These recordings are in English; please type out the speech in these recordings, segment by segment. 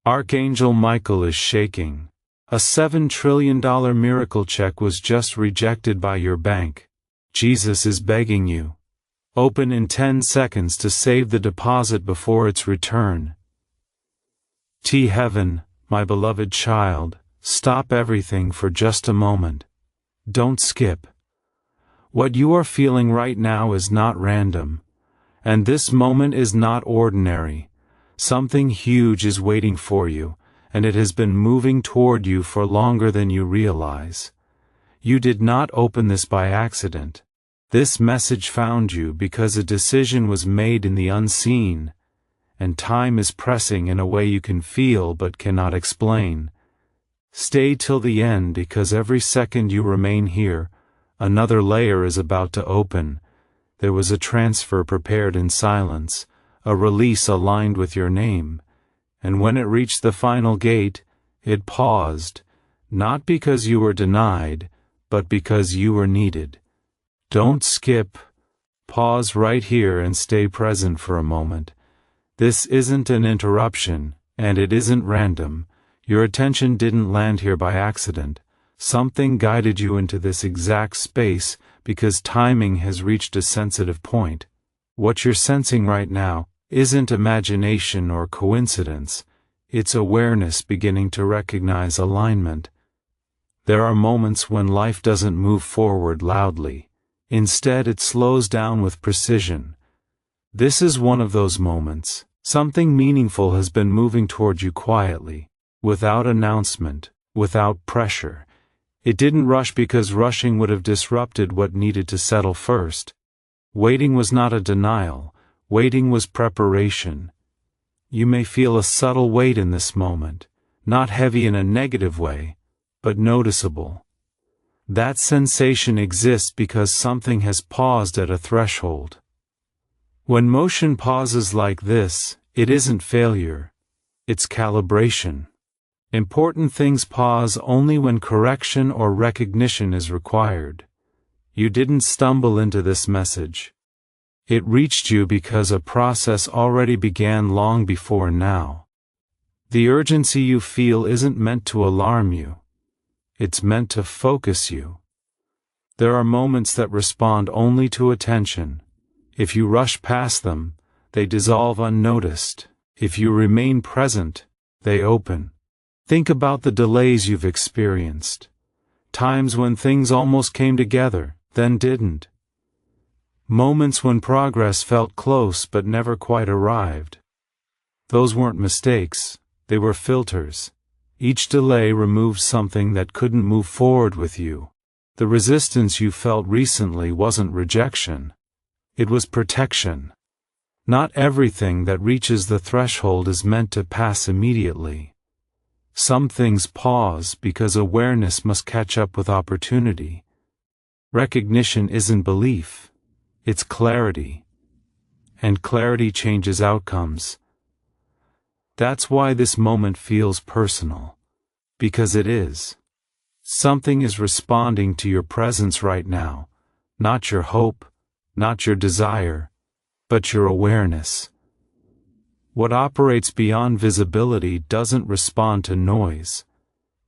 Archangel Michael is shaking. A $7 trillion miracle check was just rejected by your bank. Jesus is begging you. Open in 10 seconds to save the deposit before its return. Heaven, my beloved child, stop everything for just a moment. Don't skip. What you are feeling right now is not random. And this moment is not ordinary. Something huge is waiting for you, and it has been moving toward you for longer than you realize. You did not open this by accident. This message found you because a decision was made in the unseen, and time is pressing in a way you can feel but cannot explain. Stay till the end, because every second you remain here, another layer is about to open. There was a transfer prepared in silence, a release aligned with your name, and when it reached the final gate, it paused, not because you were denied, but because you were needed. Don't skip. Pause right here and stay present for a moment. This isn't an interruption, and it isn't random. Your attention didn't land here by accident. Something guided you into this exact space because timing has reached a sensitive point. What you're sensing right now isn't imagination or coincidence. It's awareness beginning to recognize alignment. There are moments when life doesn't move forward loudly. Instead, it slows down with precision. This is one of those moments. Something meaningful has been moving toward you quietly, without announcement, without pressure. It didn't rush because rushing would have disrupted what needed to settle first. Waiting was not a denial. Waiting was preparation. You may feel a subtle weight in this moment, not heavy in a negative way, but noticeable. That sensation exists because something has paused at a threshold. When motion pauses like this, it isn't failure, it's calibration. Important things pause only when correction or recognition is required. You didn't stumble into this message. It reached you because a process already began long before now. The urgency you feel isn't meant to alarm you. It's meant to focus you. There are moments that respond only to attention. If you rush past them, they dissolve unnoticed. If you remain present, they open. Think about the delays you've experienced. Times when things almost came together, then didn't. Moments when progress felt close but never quite arrived. Those weren't mistakes, they were filters. Each delay removed something that couldn't move forward with you. The resistance you felt recently wasn't rejection. It was protection. Not everything that reaches the threshold is meant to pass immediately. Some things pause because awareness must catch up with opportunity. Recognition isn't belief. It's clarity. And clarity changes outcomes. That's why this moment feels personal. Because it is. Something is responding to your presence right now. Not your hope, not your desire, but your awareness. What operates beyond visibility doesn't respond to noise.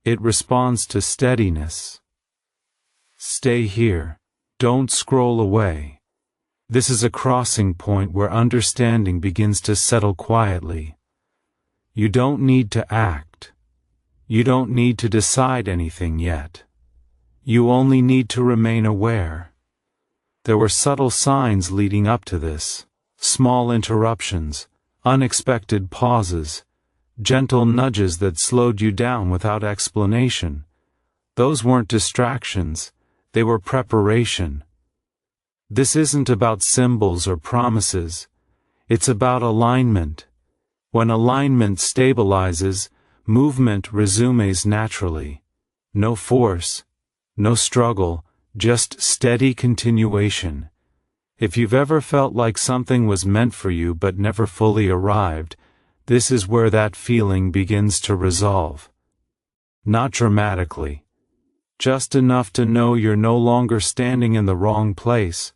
It responds to steadiness. Stay here. Don't scroll away. This is a crossing point where understanding begins to settle quietly. You don't need to act. You don't need to decide anything yet. You only need to remain aware. There were subtle signs leading up to this. Small interruptions, unexpected pauses, gentle nudges that slowed you down without explanation. Those weren't distractions, they were preparation. This isn't about symbols or promises. It's about alignment. When alignment stabilizes, movement resumes naturally. No force, no struggle, just steady continuation. If you've ever felt like something was meant for you but never fully arrived, this is where that feeling begins to resolve. Not dramatically. Just enough to know you're no longer standing in the wrong place.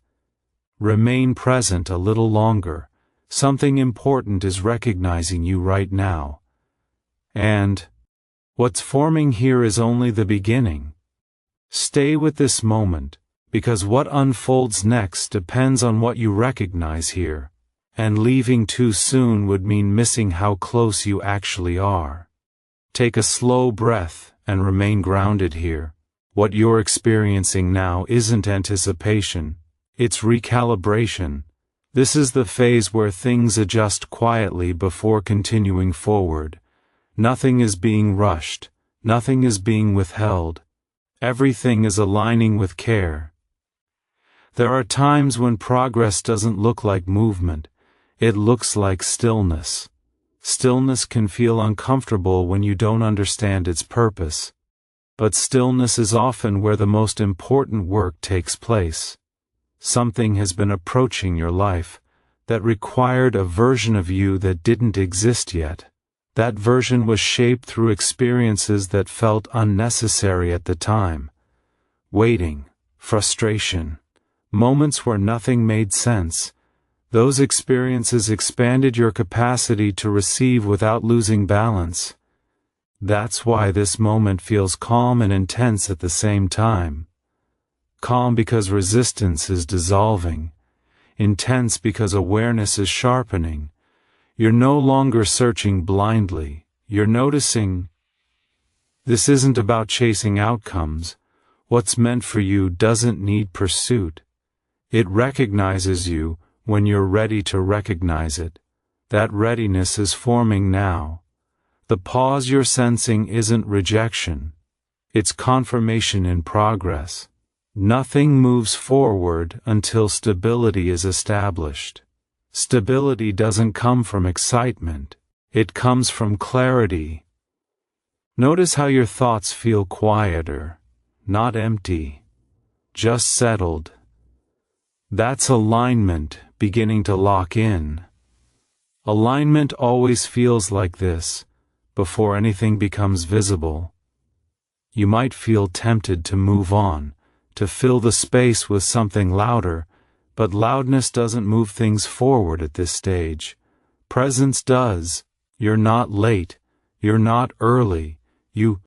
Remain present a little longer. Something important is recognizing you right now. And what's forming here is only the beginning. Stay with this moment, because what unfolds next depends on what you recognize here, and leaving too soon would mean missing how close you actually are. Take a slow breath and remain grounded here. What you're experiencing now isn't anticipation, it's recalibration. This is the phase where things adjust quietly before continuing forward. Nothing is being rushed, nothing is being withheld. Everything is aligning with care. There are times when progress doesn't look like movement, it looks like stillness. Stillness can feel uncomfortable when you don't understand its purpose. But stillness is often where the most important work takes place. Something has been approaching your life that required a version of you that didn't exist yet. That version was shaped through experiences that felt unnecessary at the time. Waiting, frustration, moments where nothing made sense. Those experiences expanded your capacity to receive without losing balance. That's why this moment feels calm and intense at the same time. Calm because resistance is dissolving. Intense because awareness is sharpening. You're no longer searching blindly, you're noticing. This isn't about chasing outcomes. What's meant for you doesn't need pursuit. It recognizes you when you're ready to recognize it. That readiness is forming now. The pause you're sensing isn't rejection. It's confirmation in progress. Nothing moves forward until stability is established. Stability doesn't come from excitement. It comes from clarity. Notice how your thoughts feel quieter, not empty, just settled. That's alignment beginning to lock in. Alignment always feels like this, before anything becomes visible. You might feel tempted to move on, to fill the space with something louder, but loudness doesn't move things forward at this stage. Presence does. You're not late, you're not early, you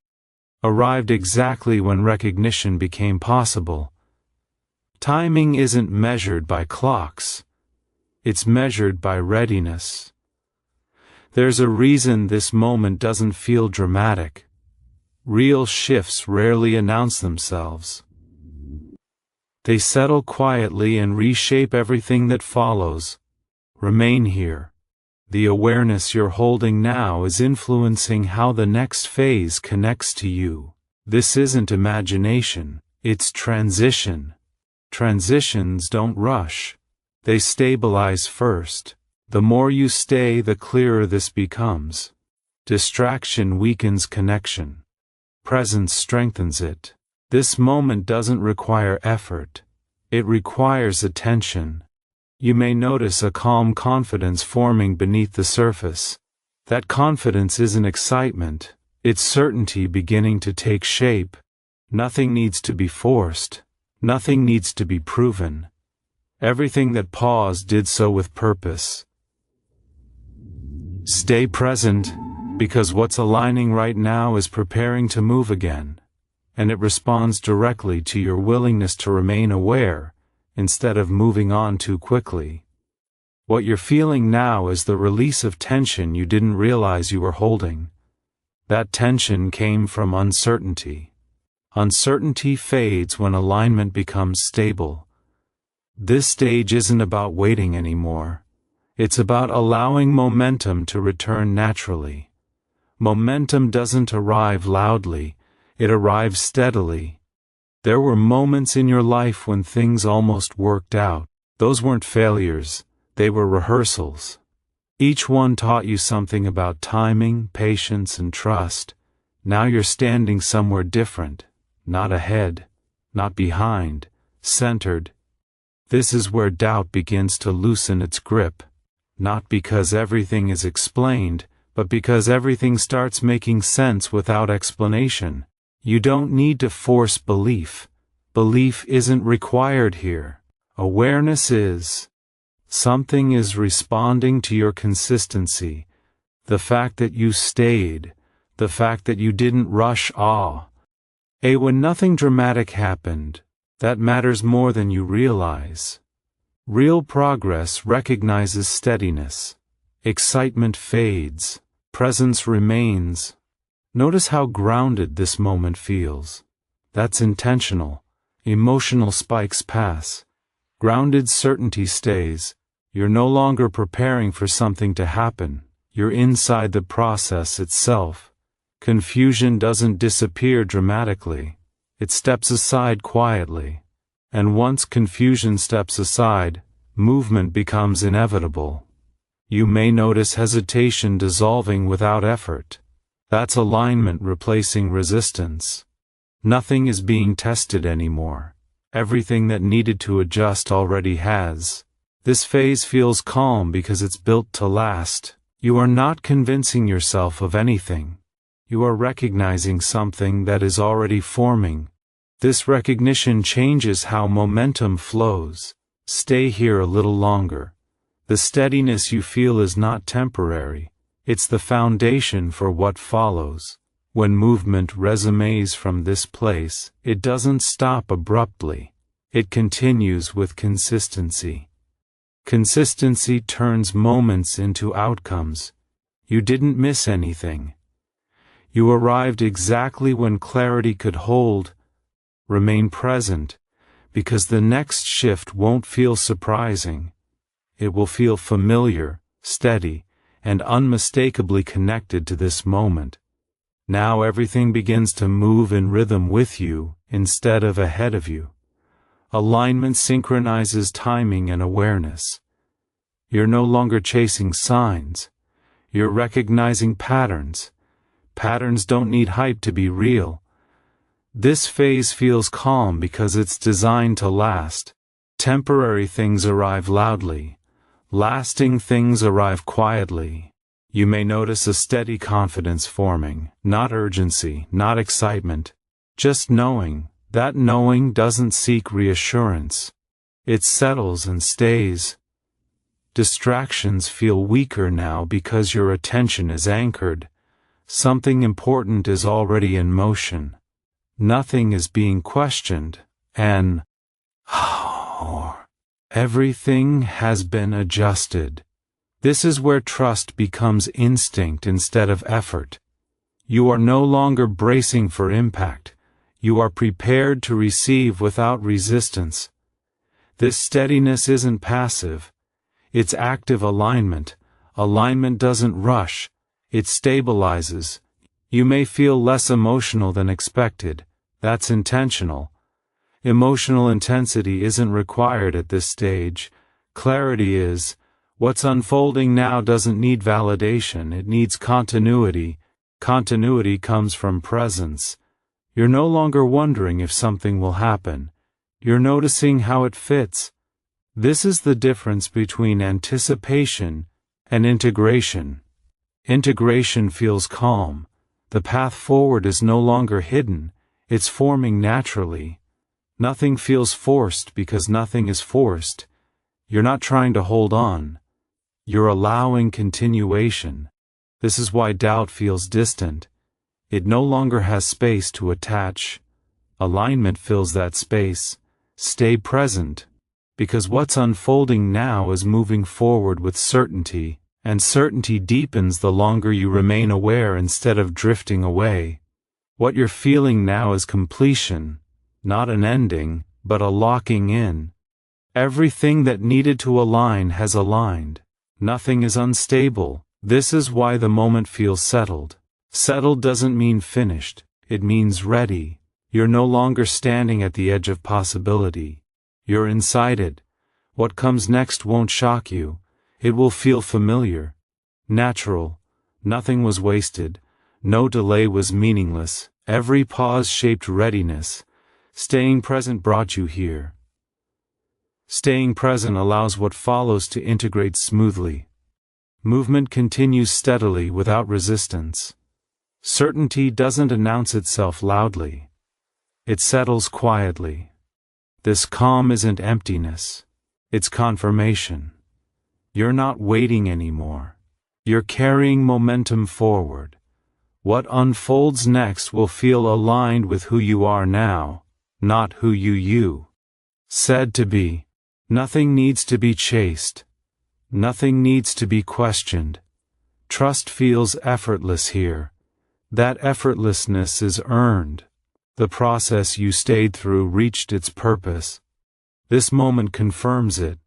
arrived exactly when recognition became possible. Timing isn't measured by clocks. It's measured by readiness. There's a reason this moment doesn't feel dramatic. Real shifts rarely announce themselves. They settle quietly and reshape everything that follows. Remain here. The awareness you're holding now is influencing how the next phase connects to you. This isn't imagination, it's transition. Transitions don't rush. They stabilize first. The more you stay, the clearer this becomes. Distraction weakens connection. Presence strengthens it. This moment doesn't require effort. It requires attention. You may notice a calm confidence forming beneath the surface. That confidence isn't excitement, it's certainty beginning to take shape. Nothing needs to be forced. Nothing needs to be proven. Everything that paused did so with purpose. Stay present, because what's aligning right now is preparing to move again, and it responds directly to your willingness to remain aware, instead of moving on too quickly. What you're feeling now is the release of tension you didn't realize you were holding. That tension came from uncertainty. Uncertainty fades when alignment becomes stable. This stage isn't about waiting anymore. It's about allowing momentum to return naturally. Momentum doesn't arrive loudly, it arrives steadily. There were moments in your life when things almost worked out. Those weren't failures, they were rehearsals. Each one taught you something about timing, patience, and trust. Now you're standing somewhere different. Not ahead, not behind, centered. This is where doubt begins to loosen its grip, not because everything is explained, but because everything starts making sense without explanation. You don't need to force belief. Belief isn't required here. Awareness is. Something is responding to your consistency. The fact that you stayed, the fact that you didn't rush when nothing dramatic happened, that matters more than you realize. Real progress recognizes steadiness. Excitement fades, presence remains. Notice how grounded this moment feels. That's intentional. Emotional spikes pass. Grounded certainty stays. You're no longer preparing for something to happen. You're inside the process itself. Confusion doesn't disappear dramatically. It steps aside quietly. And once confusion steps aside, movement becomes inevitable. You may notice hesitation dissolving without effort. That's alignment replacing resistance. Nothing is being tested anymore. Everything that needed to adjust already has. This phase feels calm because it's built to last. You are not convincing yourself of anything. You are recognizing something that is already forming. This recognition changes how momentum flows. Stay here a little longer. The steadiness you feel is not temporary. It's the foundation for what follows. When movement resumes from this place, it doesn't stop abruptly. It continues with consistency. Consistency turns moments into outcomes. You didn't miss anything. You arrived exactly when clarity could hold. Remain present, because the next shift won't feel surprising. It will feel familiar, steady, and unmistakably connected to this moment. Now everything begins to move in rhythm with you, instead of ahead of you. Alignment synchronizes timing and awareness. You're no longer chasing signs. You're recognizing patterns. Patterns don't need hype to be real. This phase feels calm because it's designed to last. Temporary things arrive loudly. Lasting things arrive quietly. You may notice a steady confidence forming, not urgency, not excitement. Just knowing. That knowing doesn't seek reassurance. It settles and stays. Distractions feel weaker now because your attention is anchored. Something important is already in motion. Nothing is being questioned, and everything has been adjusted. This is where trust becomes instinct instead of effort. You are no longer bracing for impact. You are prepared to receive without resistance. This steadiness isn't passive. It's active alignment. Alignment doesn't rush. It stabilizes. You may feel less emotional than expected. That's intentional. Emotional intensity isn't required at this stage. Clarity is. What's unfolding now doesn't need validation, it needs continuity. Continuity comes from presence. You're no longer wondering if something will happen. You're noticing how it fits. This is the difference between anticipation and integration. Integration feels calm. The path forward is no longer hidden. It's forming naturally. Nothing feels forced because nothing is forced. You're not trying to hold on. You're allowing continuation. This is why doubt feels distant. It no longer has space to attach. Alignment fills that space. Stay present, because what's unfolding now is moving forward with certainty, and certainty deepens the longer you remain aware instead of drifting away. What you're feeling now is completion, not an ending, but a locking in. Everything that needed to align has aligned. Nothing is unstable. This is why the moment feels settled. Settled doesn't mean finished. It means ready. You're no longer standing at the edge of possibility. You're inside it. What comes next won't shock you. It will feel familiar. Natural. Nothing was wasted. No delay was meaningless. Every pause shaped readiness. Staying present brought you here. Staying present allows what follows to integrate smoothly. Movement continues steadily without resistance. Certainty doesn't announce itself loudly. It settles quietly. This calm isn't emptiness. It's confirmation. You're not waiting anymore. You're carrying momentum forward. What unfolds next will feel aligned with who you are now, not who you said to be. Nothing needs to be chased. Nothing needs to be questioned. Trust feels effortless here. That effortlessness is earned. The process you stayed through reached its purpose. This moment confirms it.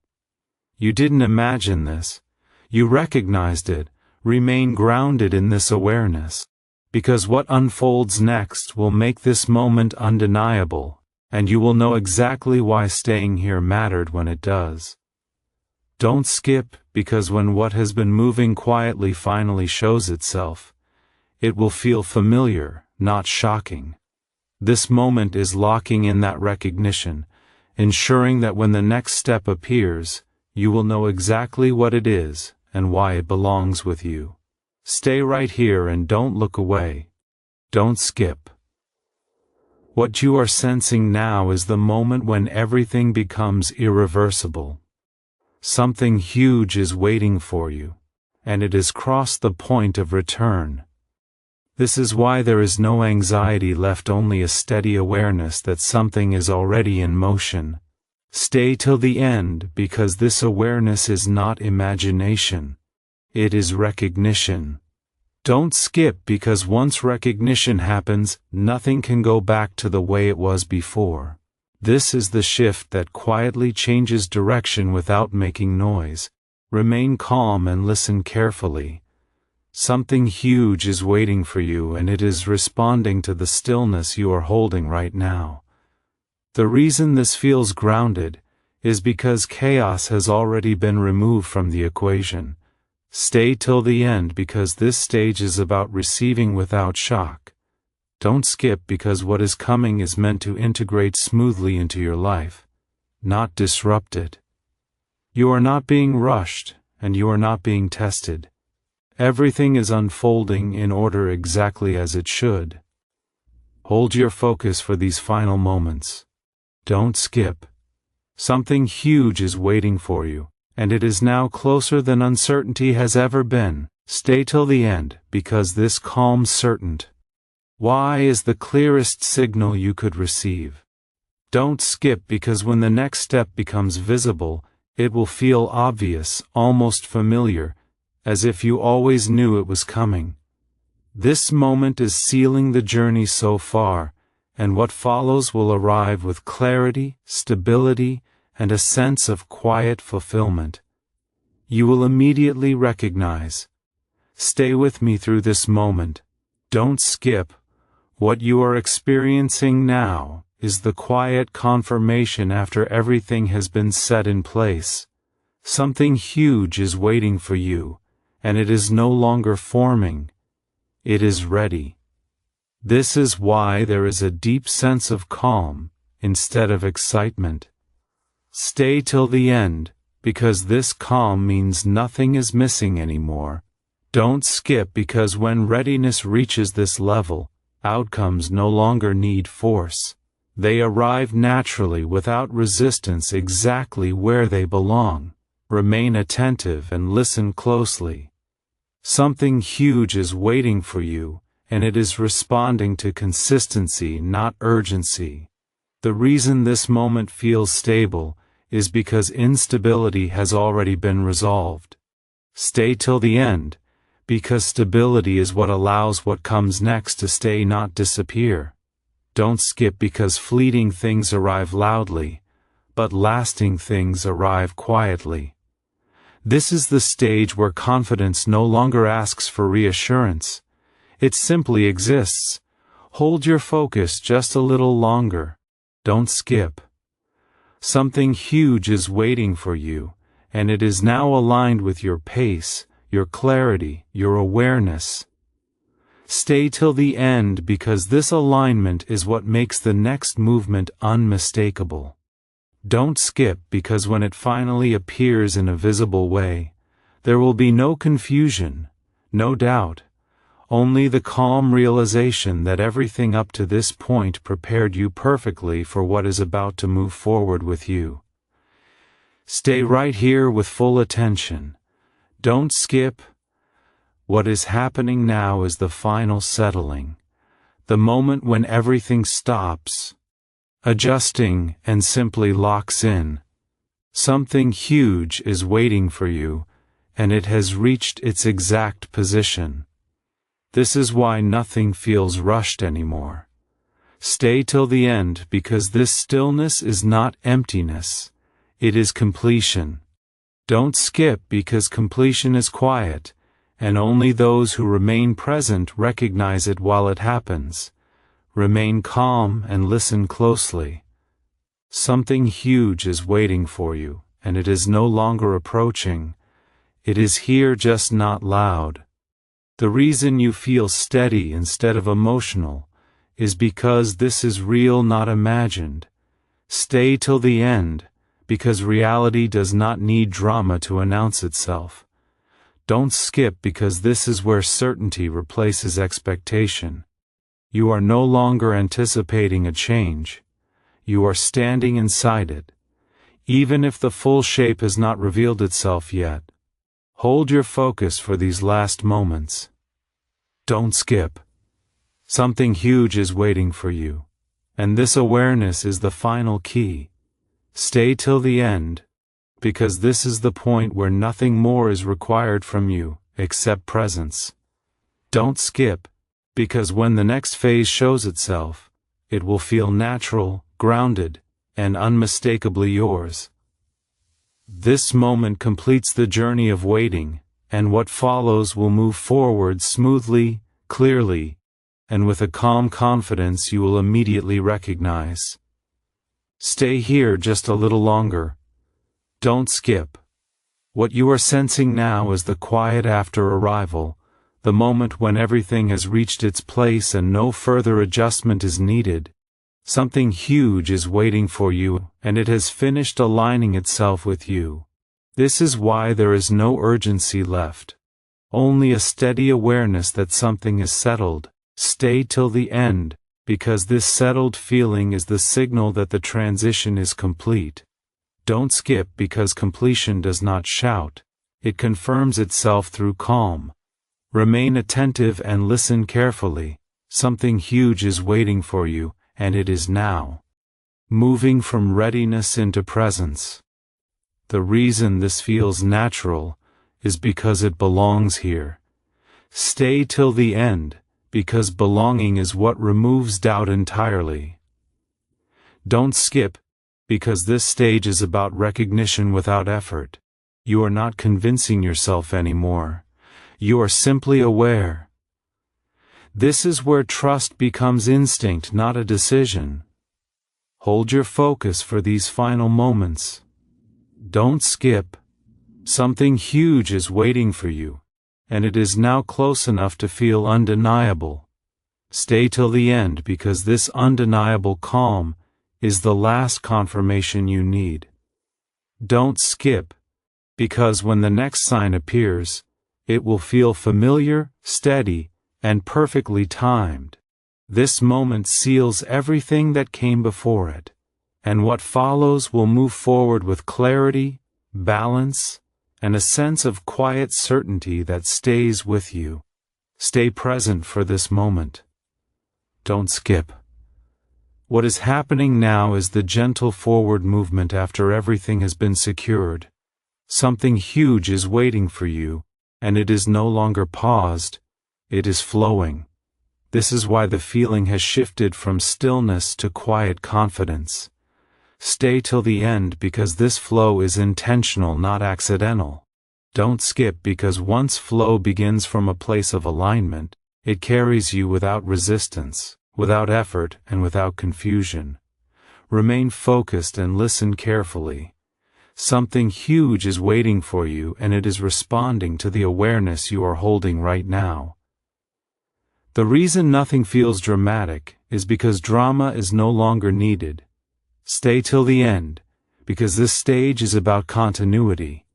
You didn't imagine this. You recognized it. Remain grounded in this awareness. Because what unfolds next will make this moment undeniable, and you will know exactly why staying here mattered when it does. Don't skip, because when what has been moving quietly finally shows itself, it will feel familiar, not shocking. This moment is locking in that recognition, ensuring that when the next step appears, you will know exactly what it is and why it belongs with you. Stay right here and don't look away. Don't skip. What you are sensing now is the moment when everything becomes irreversible. Something huge is waiting for you, and it has crossed the point of return. This is why there is no anxiety left, only a steady awareness that something is already in motion. Stay till the end, because this awareness is not imagination. It is recognition. Don't skip, because once recognition happens, nothing can go back to the way it was before. This is the shift that quietly changes direction without making noise. Remain calm and listen carefully. Something huge is waiting for you, and it is responding to the stillness you are holding right now. The reason this feels grounded is because chaos has already been removed from the equation. Stay till the end, because this stage is about receiving without shock. Don't skip, because what is coming is meant to integrate smoothly into your life, not disrupt it. You are not being rushed, and you are not being tested. Everything is unfolding in order exactly as it should. Hold your focus for these final moments. Don't skip. Something huge is waiting for you, and it is now closer than uncertainty has ever been. Stay till the end, because this calm certain why is the clearest signal you could receive. Don't skip, because when the next step becomes visible, it will feel obvious, almost familiar, as if you always knew it was coming. This moment is sealing the journey so far, and what follows will arrive with clarity, stability, and a sense of quiet fulfillment. You will immediately recognize. Stay with me through this moment. Don't skip. What you are experiencing now is the quiet confirmation after everything has been set in place. Something huge is waiting for you, and it is no longer forming. It is ready. This is why there is a deep sense of calm, instead of excitement. Stay till the end, because this calm means nothing is missing anymore. Don't skip, because when readiness reaches this level, outcomes no longer need force. They arrive naturally without resistance, exactly where they belong. Remain attentive and listen closely. Something huge is waiting for you, and it is responding to consistency, not urgency. The reason this moment feels stable is because instability has already been resolved. Stay till the end, because stability is what allows what comes next to stay, not disappear. Don't skip, because fleeting things arrive loudly, but lasting things arrive quietly. This is the stage where confidence no longer asks for reassurance. It simply exists. Hold your focus just a little longer. Don't skip. Something huge is waiting for you, and it is now aligned with your pace, your clarity, your awareness. Stay till the end, because this alignment is what makes the next movement unmistakable. Don't skip, because when it finally appears in a visible way, there will be no confusion, no doubt, only the calm realization that everything up to this point prepared you perfectly for what is about to move forward with you. Stay right here with full attention. Don't skip. What is happening now is the final settling, the moment when everything stops, adjusting, and simply locks in. Something huge is waiting for you, and it has reached its exact position. This is why nothing feels rushed anymore. Stay till the end, because this stillness is not emptiness, it is completion. Don't skip, because completion is quiet, and only those who remain present recognize it while it happens. Remain calm and listen closely. Something huge is waiting for you, and it is no longer approaching. It is here, just not loud. The reason you feel steady instead of emotional is because this is real, not imagined. Stay till the end, because reality does not need drama to announce itself. Don't skip, because this is where certainty replaces expectation. You are no longer anticipating a change. You are standing inside it, even if the full shape has not revealed itself yet. Hold your focus for these last moments. Don't skip. Something huge is waiting for you, and this awareness is the final key. Stay till the end, because this is the point where nothing more is required from you except presence. Don't skip, because when the next phase shows itself, it will feel natural, grounded, and unmistakably yours. This moment completes the journey of waiting, and what follows will move forward smoothly, clearly, and with a calm confidence you will immediately recognize. Stay here just a little longer. Don't skip. What you are sensing now is the quiet after arrival, the moment when everything has reached its place and no further adjustment is needed. Something huge is waiting for you, and it has finished aligning itself with you. This is why there is no urgency left. Only a steady awareness that something is settled. Stay till the end, because this settled feeling is the signal that the transition is complete. Don't skip, because completion does not shout. It confirms itself through calm. Remain attentive and listen carefully. Something huge is waiting for you, and it is now. Moving from readiness into presence. The reason this feels natural is because it belongs here. Stay till the end, because belonging is what removes doubt entirely. Don't skip, because this stage is about recognition without effort. You are not convincing yourself anymore. You are simply aware. This is where trust becomes instinct, not a decision. Hold your focus for these final moments. Don't skip. Something huge is waiting for you, and it is now close enough to feel undeniable. Stay till the end, because this undeniable calm is the last confirmation you need. Don't skip, because when the next sign appears, it will feel familiar, steady, and perfectly timed. This moment seals everything that came before it, and what follows will move forward with clarity, balance, and a sense of quiet certainty that stays with you. Stay present for this moment. Don't skip. What is happening now is the gentle forward movement after everything has been secured. Something huge is waiting for you, and it is no longer paused, it is flowing. This is why the feeling has shifted from stillness to quiet confidence. Stay till the end, because this flow is intentional, not accidental. Don't skip, because once flow begins from a place of alignment, it carries you without resistance, without effort, and without confusion. Remain focused and listen carefully. Something huge is waiting for you, and it is responding to the awareness you are holding right now. The reason nothing feels dramatic is because drama is no longer needed. Stay till the end, because this stage is about continuity.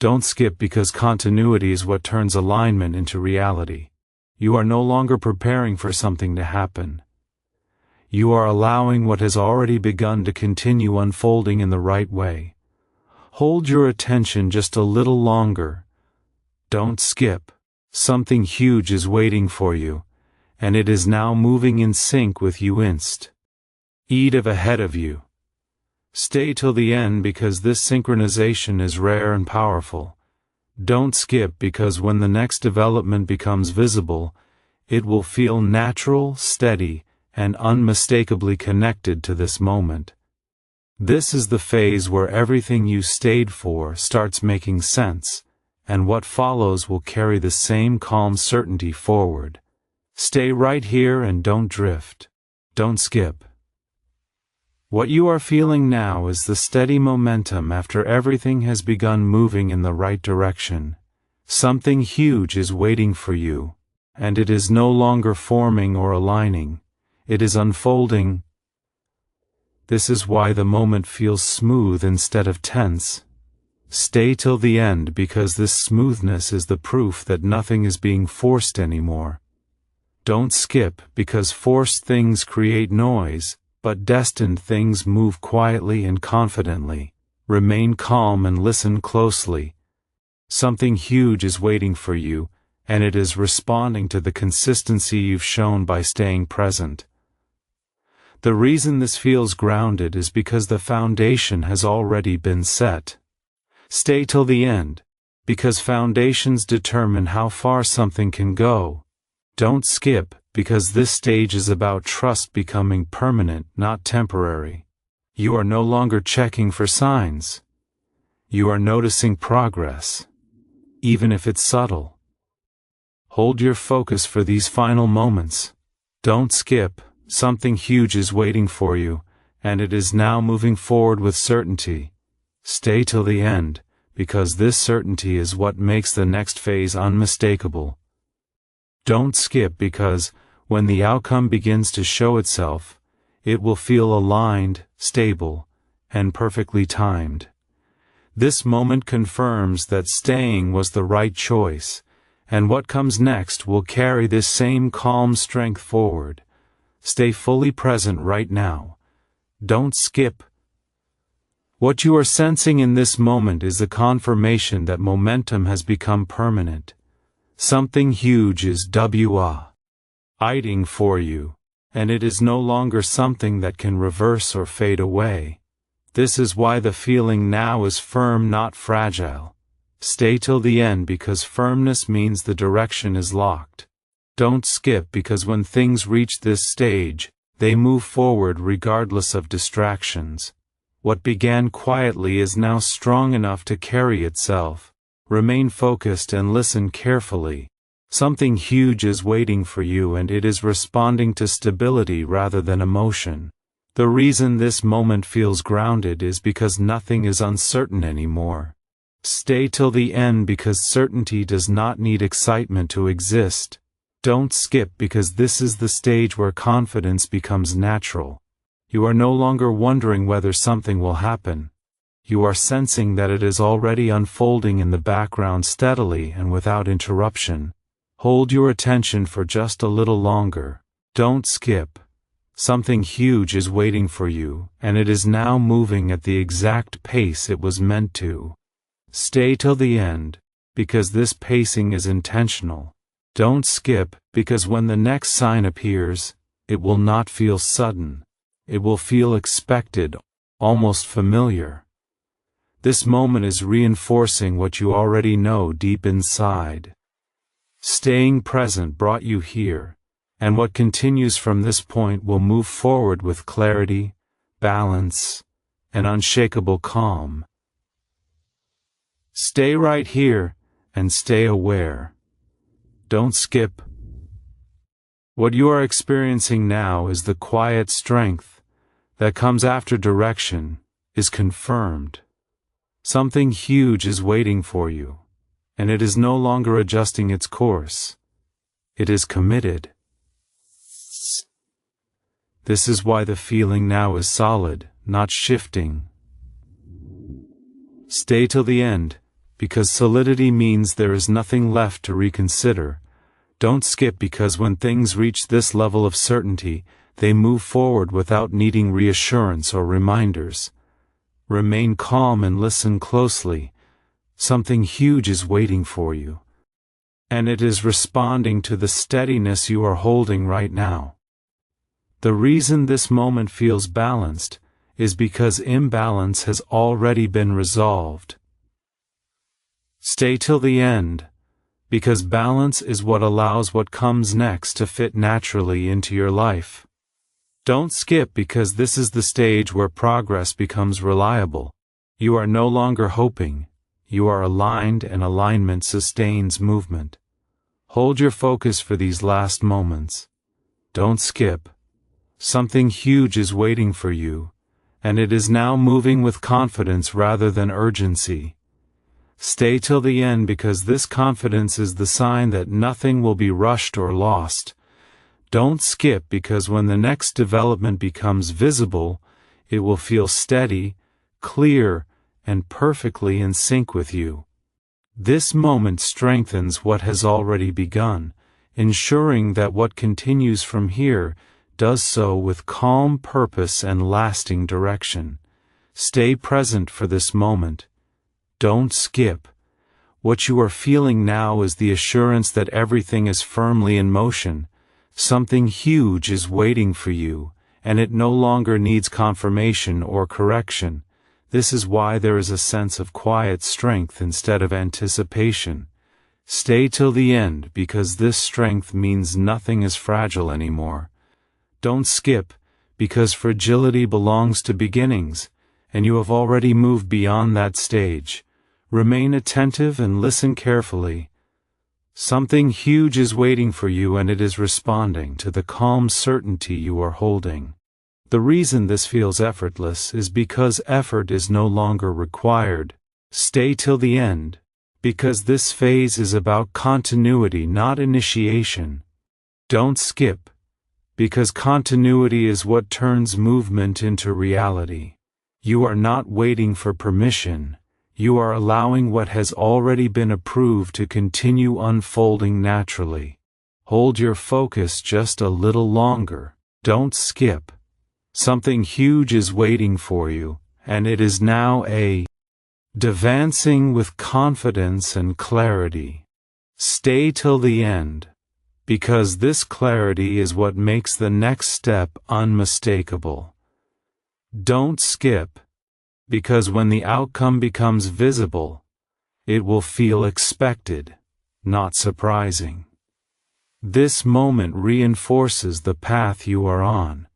Don't skip, because continuity is what turns alignment into reality. You are no longer preparing for something to happen. You are allowing what has already begun to continue unfolding in the right way. Hold your attention just a little longer. Don't skip. Something huge is waiting for you, and it is now moving in sync with you ahead of you. Stay till the end because this synchronization is rare and powerful. Don't skip because when the next development becomes visible, it will feel natural, steady, and unmistakably connected to this moment. This is the phase where everything you stayed for starts making sense, and what follows will carry the same calm certainty forward. Stay right here and don't drift. Don't skip. What you are feeling now is the steady momentum after everything has begun moving in the right direction. Something huge is waiting for you, and it is no longer forming or aligning. It is unfolding. This is why the moment feels smooth instead of tense. Stay till the end because this smoothness is the proof that nothing is being forced anymore. Don't skip because forced things create noise, but destined things move quietly and confidently. Remain calm and listen closely. Something huge is waiting for you, and it is responding to the consistency you've shown by staying present. The reason this feels grounded is because the foundation has already been set. Stay till the end, because foundations determine how far something can go. Don't skip, because this stage is about trust becoming permanent, not temporary. You are no longer checking for signs. You are noticing progress, even if it's subtle. Hold your focus for these final moments. Don't skip, something huge is waiting for you, and it is now moving forward with certainty. Stay till the end, because this certainty is what makes the next phase unmistakable. Don't skip because, when the outcome begins to show itself, it will feel aligned, stable, and perfectly timed. This moment confirms that staying was the right choice, and what comes next will carry this same calm strength forward. Stay fully present right now. Don't skip. What you are sensing in this moment is the confirmation that momentum has become permanent. Something huge is waiting for you, and it is no longer something that can reverse or fade away. This is why the feeling now is firm, not fragile. Stay till the end because firmness means the direction is locked. Don't skip because when things reach this stage, they move forward regardless of distractions. What began quietly is now strong enough to carry itself. Remain focused and listen carefully. Something huge is waiting for you and it is responding to stability rather than emotion. The reason this moment feels grounded is because nothing is uncertain anymore. Stay till the end because certainty does not need excitement to exist. Don't skip because this is the stage where confidence becomes natural. You are no longer wondering whether something will happen. You are sensing that it is already unfolding in the background steadily and without interruption. Hold your attention for just a little longer. Don't skip. Something huge is waiting for you, and it is now moving at the exact pace it was meant to. Stay till the end, because this pacing is intentional. Don't skip, because when the next sign appears, it will not feel sudden. It will feel expected, almost familiar. This moment is reinforcing what you already know deep inside. Staying present brought you here, and what continues from this point will move forward with clarity, balance, and unshakable calm. Stay right here, and stay aware. Don't skip. What you are experiencing now is the quiet strength that comes after direction is confirmed. Something huge is waiting for you, and it is no longer adjusting its course. It is committed. This is why the feeling now is solid, not shifting. Stay till the end, because solidity means there is nothing left to reconsider. Don't skip because when things reach this level of certainty, they move forward without needing reassurance or reminders. Remain calm and listen closely. Something huge is waiting for you. and it is responding to the steadiness you are holding right now. The reason this moment feels balanced is because imbalance has already been resolved. Stay till the end, because balance is what allows what comes next to fit naturally into your life. Don't skip, because this is the stage where progress becomes reliable. You are no longer hoping, you are aligned, and alignment sustains movement. Hold your focus for these last moments. Don't skip. Something huge is waiting for you, and it is now moving with confidence rather than urgency. Stay till the end, because this confidence is the sign that nothing will be rushed or lost. Don't skip, because when the next development becomes visible, it will feel steady, clear, and perfectly in sync with you. This moment strengthens what has already begun, ensuring that what continues from here does so with calm purpose and lasting direction. Stay present for this moment. Don't skip. What you are feeling now is the assurance that everything is firmly in motion. Something huge is waiting for you, and it no longer needs confirmation or correction. This is why there is a sense of quiet strength instead of anticipation. Stay till the end, because this strength means nothing is fragile anymore. Don't skip, because fragility belongs to beginnings, and you have already moved beyond that stage. Remain attentive and listen carefully. Something huge is waiting for you, and it is responding to the calm certainty you are holding. The reason this feels effortless is because effort is no longer required. Stay till the end, because this phase is about continuity, not initiation. Don't skip, because continuity is what turns movement into reality. You are not waiting for permission. You are allowing what has already been approved to continue unfolding naturally. Hold your focus just a little longer. Don't skip. Something huge is waiting for you, and it is now advancing with confidence and clarity. Stay till the end, because this clarity is what makes the next step unmistakable. Don't skip, because when the outcome becomes visible, it will feel expected, not surprising. This moment reinforces the path you are on,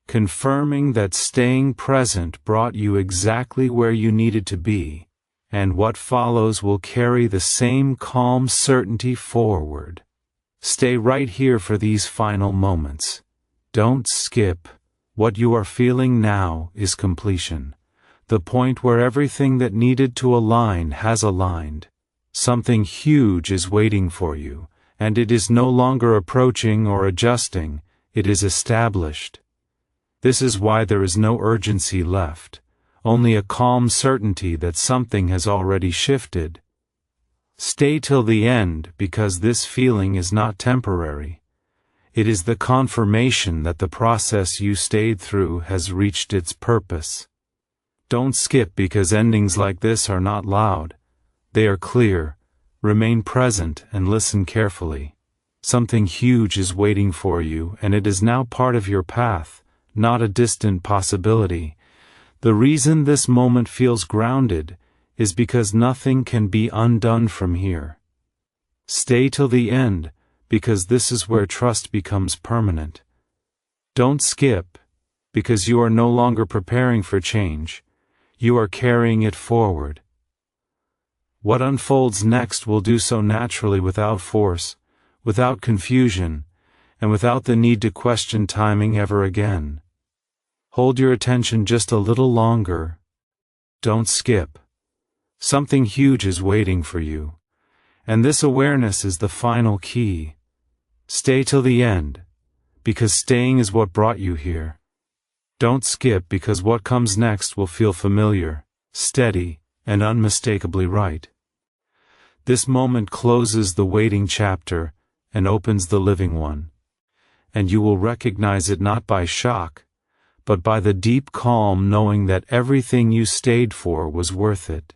confirming that staying present brought you exactly where you needed to be, and what follows will carry the same calm certainty forward. Stay right here for these final moments. Don't skip. What you are feeling now is completion. The point where everything that needed to align has aligned. Something huge is waiting for you, and it is no longer approaching or adjusting, it is established. This is why there is no urgency left, only a calm certainty that something has already shifted. Stay till the end, because this feeling is not temporary. It is the confirmation that the process you stayed through has reached its purpose. Don't skip, because endings like this are not loud. They are clear. Remain present and listen carefully. Something huge is waiting for you, and it is now part of your path, not a distant possibility. The reason this moment feels grounded is because nothing can be undone from here. Stay till the end, because this is where trust becomes permanent. Don't skip, because you are no longer preparing for change. You are carrying it forward. What unfolds next will do so naturally, without force, without confusion, and without the need to question timing ever again. Hold your attention just a little longer. Don't skip. Something huge is waiting for you, and this awareness is the final key. Stay till the end, because staying is what brought you here. Don't skip, because what comes next will feel familiar, steady, and unmistakably right. This moment closes the waiting chapter and opens the living one, and you will recognize it not by shock, but by the deep calm, knowing that everything you stayed for was worth it.